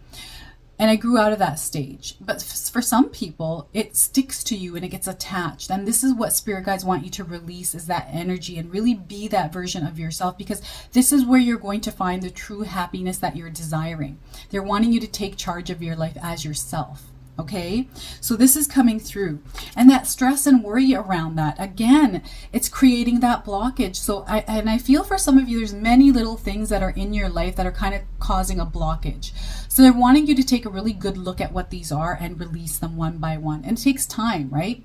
And I grew out of that stage. But for some people, it sticks to you and it gets attached. And this is what spirit guides want you to release, is that energy, and really be that version of yourself, because this is where you're going to find the true happiness that you're desiring. They're wanting you to take charge of your life as yourself. Okay, so this is coming through, and that stress and worry around that, again, it's creating that blockage. So I feel for some of you, there's many little things that are in your life that are kind of causing a blockage. So they're wanting you to take a really good look at what these are and release them one by one. And it takes time, right?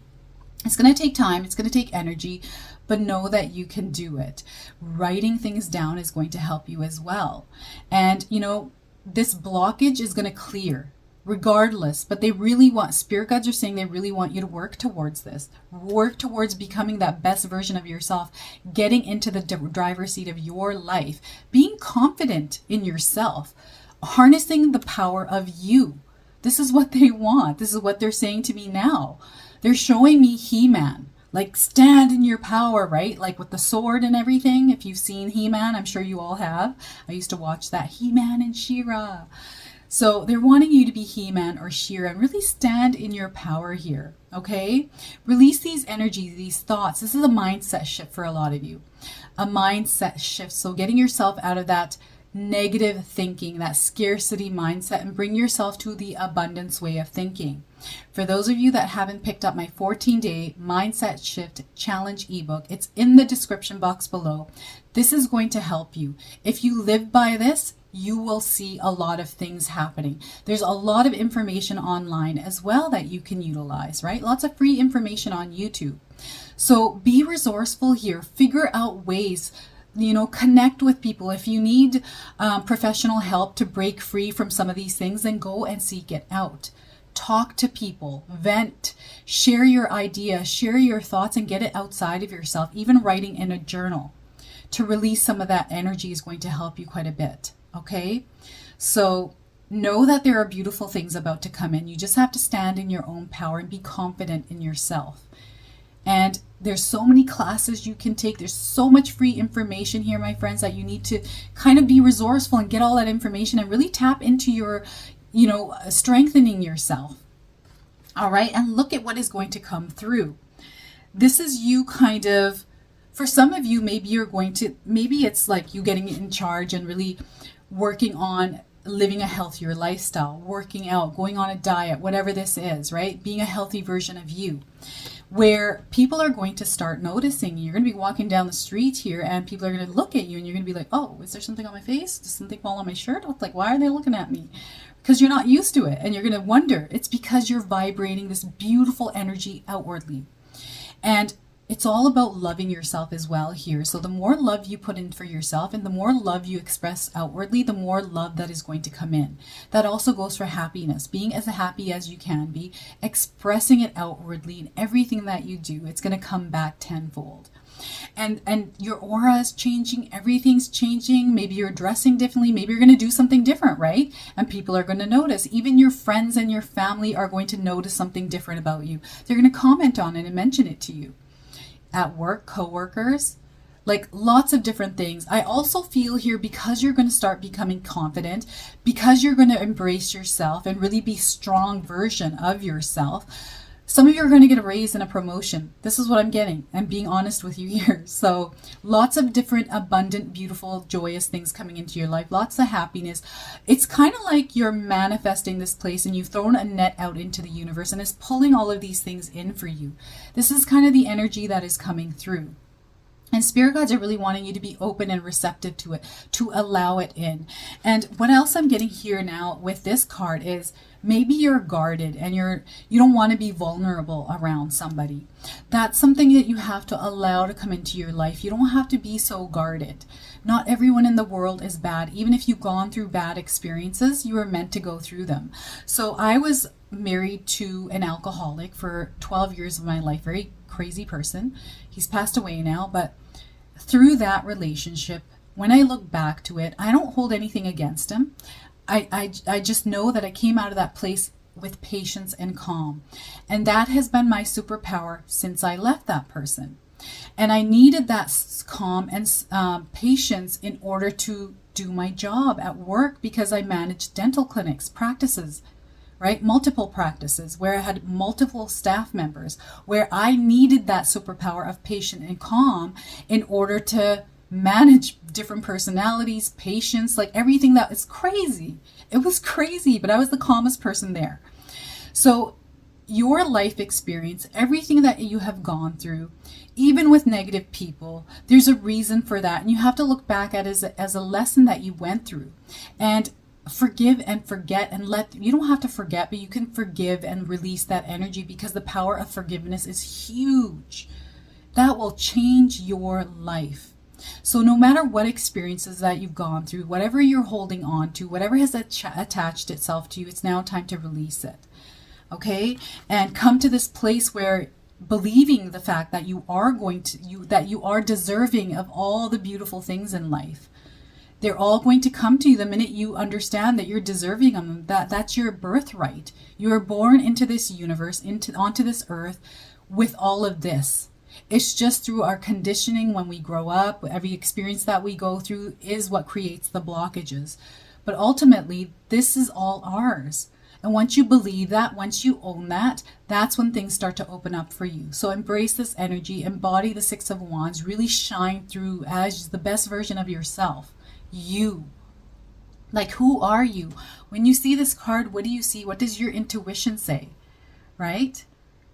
It's going to take time. It's going to take energy, but know that you can do it. Writing things down is going to help you as well. And, you know, this blockage is going to clear regardless, but they really want, spirit guides are saying they really want you to work towards this, work towards becoming that best version of yourself, getting into the driver's seat of your life, being confident in yourself, harnessing the power of you. This is what they want. This is what they're saying to me now. They're showing me He-Man, like stand in your power, right? Like with the sword and everything. If you've seen He-Man, I'm sure you all have. I used to watch that, He-Man and She-Ra. So they're wanting you to be He-Man or She-Ra and really stand in your power here, okay? Release these energies, these thoughts. This is a mindset shift for a lot of you. A mindset shift. So getting yourself out of that negative thinking, that scarcity mindset, and bring yourself to the abundance way of thinking. For those of you that haven't picked up my 14-day mindset shift challenge ebook, it's in the description box below. This is going to help you. If you live by this, you will see a lot of things happening. There's a lot of information online as well that you can utilize, right? Lots of free information on YouTube. So be resourceful here. Figure out ways, connect with people. If you need professional help to break free from some of these things, then go and seek it out. Talk to people, vent, share your idea, share your thoughts, and get it outside of yourself. Even writing in a journal to release some of that energy is going to help you quite a bit. Okay, so know that there are beautiful things about to come in. You just have to stand in your own power and be confident in yourself. And there's so many classes you can take. There's so much free information here, my friends, that you need to kind of be resourceful and get all that information and really tap into your, strengthening yourself. All right, and look at what is going to come through. This is you kind of, for some of you, maybe it's like you getting in charge and really working on living a healthier lifestyle, working out, going on a diet, whatever this is, right? Being a healthy version of you, where people are going to start noticing you. You're going to be walking down the street here and people are going to look at you and you're going to be like, oh, is there something on my face? Does something fall on my shirt? It's like, why are they looking at me? Because you're not used to it. And you're going to wonder. It's because you're vibrating this beautiful energy outwardly. And it's all about loving yourself as well here. So the more love you put in for yourself and the more love you express outwardly, the more love that is going to come in. That also goes for happiness. Being as happy as you can be, expressing it outwardly in everything that you do, it's going to come back tenfold. And your aura is changing, everything's changing. Maybe you're dressing differently, maybe you're going to do something different, right? And people are going to notice. Even your friends and your family are going to notice something different about you. They're going to comment on it and mention it to you. At work, coworkers, like lots of different things. I also feel here, because you're going to start becoming confident, because you're going to embrace yourself and really be a strong version of yourself, some of you are going to get a raise and a promotion. This is what I'm getting. I'm being honest with you here. So lots of different abundant, beautiful, joyous things coming into your life. Lots of happiness. It's kind of like you're manifesting this place and you've thrown a net out into the universe and it's pulling all of these things in for you. This is kind of the energy that is coming through. And spirit guides are really wanting you to be open and receptive to it, to allow it in. And what else I'm getting here now with this card is maybe you're guarded and you don't want to be vulnerable around somebody. That's something that you have to allow to come into your life. You don't have to be so guarded. Not everyone in the world is bad. Even if you've gone through bad experiences, you were meant to go through them. So I was married to an alcoholic for 12 years of my life. Very crazy person. He's passed away now, but through that relationship, when I look back to it, I don't hold anything against him. I just know that I came out of that place with patience and calm. And that has been my superpower since I left that person. And I needed that calm and patience in order to do my job at work, because I managed dental clinics, practices, right? Multiple practices where I had multiple staff members, where I needed that superpower of patience and calm in order to manage different personalities, patience, like everything. That is crazy. It was crazy, but I was the calmest person there. So your life experience, everything that you have gone through, even with negative people, there's a reason for that. And you have to look back at it as a lesson that you went through. And forgive and forget, and you don't have to forget, but you can forgive and release that energy, because the power of forgiveness is huge. That will change your life. So no matter what experiences that you've gone through, whatever you're holding on to, whatever has attached itself to you, it's now time to release it. Okay? And come to this place where believing the fact that you are that you are deserving of all the beautiful things in life. They're all going to come to you the minute you understand that you're deserving of them. That's your birthright. You are born into this universe, onto this earth with all of this. It's just through our conditioning when we grow up, every experience that we go through is what creates the blockages. But ultimately, this is all ours. And once you believe that, once you own that, that's when things start to open up for you. So embrace this energy, embody the Six of Wands, really shine through as the best version of yourself. You. Like, who are you? When you see this card, what do you see? What does your intuition say? Right?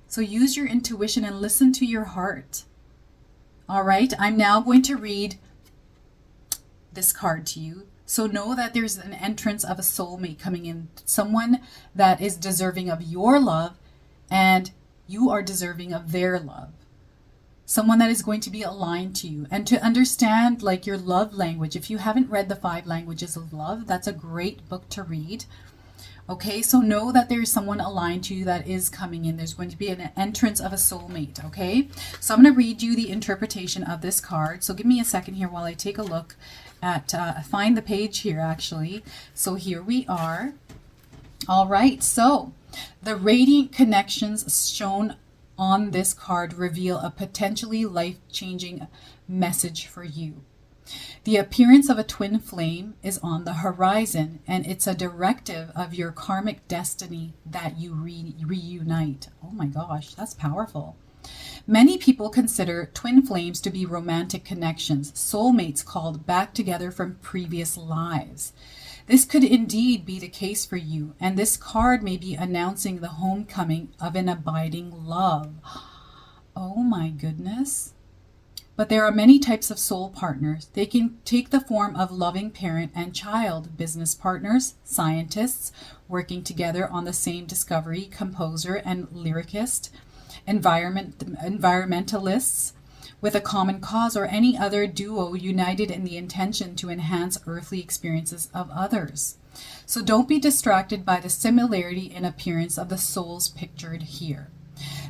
So use your intuition and listen to your heart. All right, I'm now going to read this card to you. So know that there's an entrance of a soulmate coming in. Someone that is deserving of your love and you are deserving of their love. Someone that is going to be aligned to you. And to understand like your love language, if you haven't read the 5 languages of love, that's a great book to read. Okay, so know that there's someone aligned to you that is coming in. There's going to be an entrance of a soulmate, okay? So I'm going to read you the interpretation of this card. So give me a second here while I take a look at, find the page here actually. So here we are. All right, so the radiant connections shown on this card reveal a potentially life-changing message for you. The appearance of a twin flame is on the horizon, and it's a directive of your karmic destiny that you reunite. Oh my gosh, that's powerful. Many people consider twin flames to be romantic connections, soulmates called back together from previous lives. This could indeed be the case for you, and this card may be announcing the homecoming of an abiding love. Oh my goodness. But there are many types of soul partners. They can take the form of loving parent and child, business partners, scientists working together on the same discovery, composer and lyricist, environmentalists with a common cause, or any other duo united in the intention to enhance earthly experiences of others. So don't be distracted by the similarity in appearance of the souls pictured here.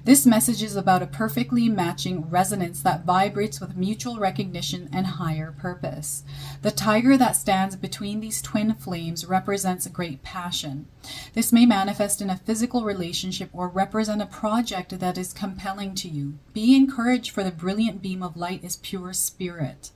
This message is about a perfectly matching resonance that vibrates with mutual recognition and higher purpose. The tiger that stands between these twin flames represents a great passion. This may manifest in a physical relationship or represent a project that is compelling to you. Be encouraged, for the brilliant beam of light is pure spirit,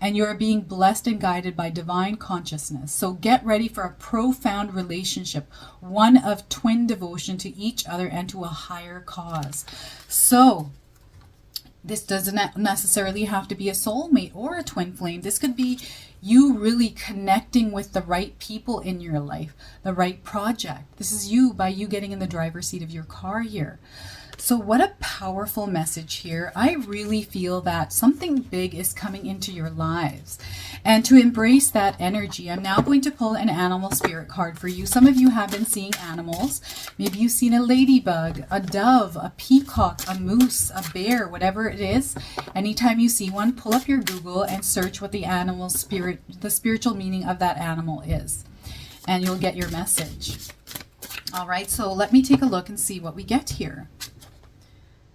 and you are being blessed and guided by divine consciousness. So get ready for a profound relationship, one of twin devotion to each other and to a higher cause. So this doesn't necessarily have to be a soulmate or a twin flame. This could be you really connecting with the right people in your life, the right project. This is you, by you getting in the driver's seat of your car here. So what a powerful message here. I really feel that something big is coming into your lives. And to embrace that energy, I'm now going to pull an animal spirit card for you. Some of you have been seeing animals. Maybe you've seen a ladybug, a dove, a peacock, a moose, a bear, whatever it is. Anytime you see one, pull up your Google and search what the animal spirit, the spiritual meaning of that animal is. And you'll get your message. All right, so let me take a look and see what we get here.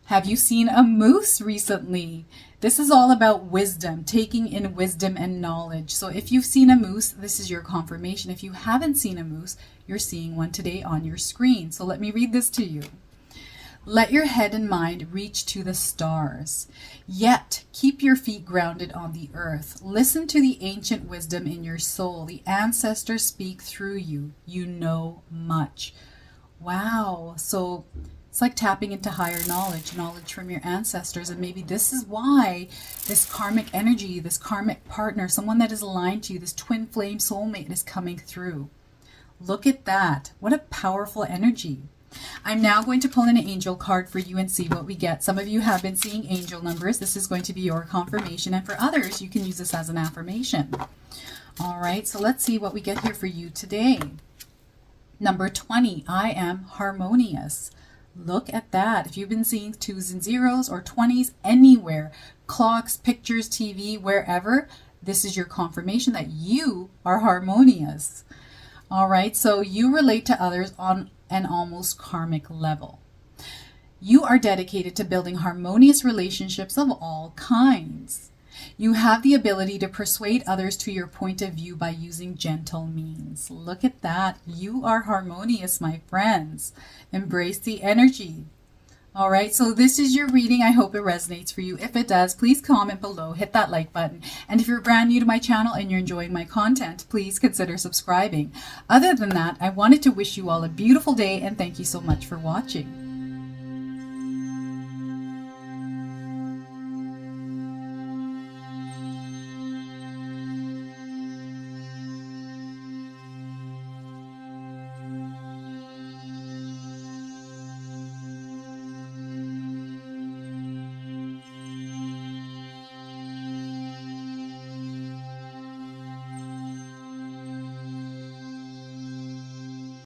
Have you seen a moose recently? This is all about wisdom, taking in wisdom and knowledge. So if you've seen a moose, this is your confirmation. If you haven't seen a moose, you're seeing one today on your screen. So let me read this to you. Let your head and mind reach to the stars, yet keep your feet grounded on the earth. Listen to the ancient wisdom in your soul. The ancestors speak through you. You know much. Wow. So it's like tapping into higher knowledge from your ancestors. And maybe this is why this karmic energy, this karmic partner, someone that is aligned to you, this twin flame soulmate is coming through. Look at that. What a powerful energy. I'm now going to pull in an angel card for you and see what we get. Some of you have been seeing angel numbers. This is going to be your confirmation. And for others, you can use this as an affirmation. All right, so let's see what we get here for you today. Number 20, I am harmonious. Look at that. If you've been seeing 2s and 0s or 20s anywhere, clocks, pictures, TV, wherever, this is your confirmation that you are harmonious. All right, so you relate to others on an almost karmic level. You are dedicated to building harmonious relationships of all kinds. You have the ability to persuade others to your point of view by using gentle means. Look at that. You are harmonious, my friends. Embrace the energy. All right, so this is your reading. I hope it resonates for you. If it does, please comment below, hit that like button. And if you're brand new to my channel and you're enjoying my content, please consider subscribing. Other than that, I wanted to wish you all a beautiful day and thank you so much for watching.